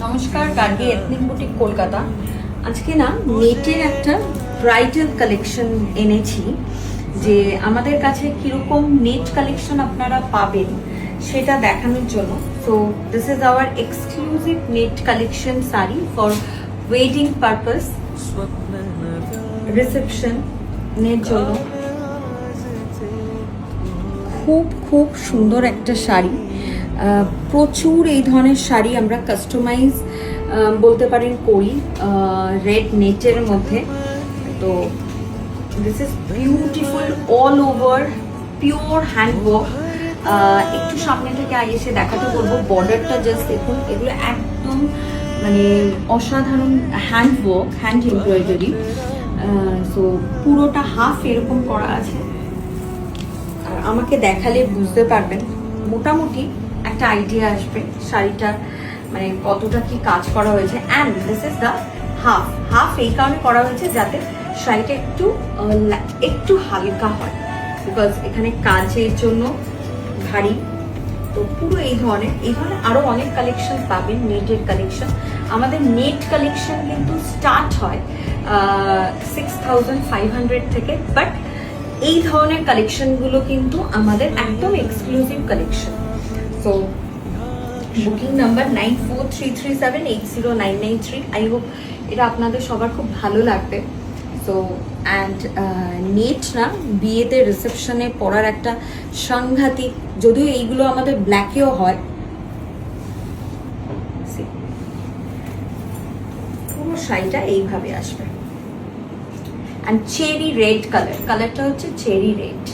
নমস্কার, Gargi ethnic boutique Kolkata. আজকে না নেটের একটা ব্রাইডাল কালেকশন এনেছি, যে আমাদের কাছে কিরকম নেট কালেকশন আপনারা পাবেন সেটা দেখানোর জন্য। So this is our exclusive net collection sari for wedding purpose, রিসেপশনের জন্য। খুব খুব সুন্দর একটা শাড়ি। প্রচুর এই ধরনের শাড়ি আমরা কাস্টমাইজ বলতে পারেন করি রেড নেটের মধ্যে। তো this is beautiful, all over pure handwork. একটু সামনে থেকে এসে দেখাতে বলবো, বর্ডারটা জাস্ট দেখুন, এগুলো একদম মানে অসাধারণ হ্যান্ডওয়ার্ক, হ্যান্ড এমব্রয়ডারি। সো পুরোটা হাফ এরকম করা আছে। আর আমাকে দেখালে বুঝতে পারবেন, মোটামুটি একটা আইডিয়া আসবে শাড়িটার মানে কতটা কি কাজ করা হয়েছে। And this is the half এই কারণে করা হয়েছে যাতে শাড়িটা একটু হালকা হয়, বিকজ এখানে কাজের জন্য ভারী। তো পুরো এই ধরনের আরো অনেক কালেকশন পাবেন, নেটের কালেকশন। আমাদের নেট কালেকশন কিন্তু স্টার্ট হয় 6500 থেকে, বাট এই ধরনের কালেকশনগুলো কিন্তু আমাদের একদম exclusive collection. So booking number 9433780993। I hope এটা আপনাদের সবার খুব ভালো লাগবে। সো অ্যান্ড নেট না বিয়েতে রিসেপশনে পরার একটা সাংঘাতিক, যদিও এইগুলো আমাদের ব্ল্যাকেও হয়। পুরো শাড়িটা এইভাবে আসবে। অ্যান্ড চেরি রেড কালারটা হচ্ছে চেরি রেড।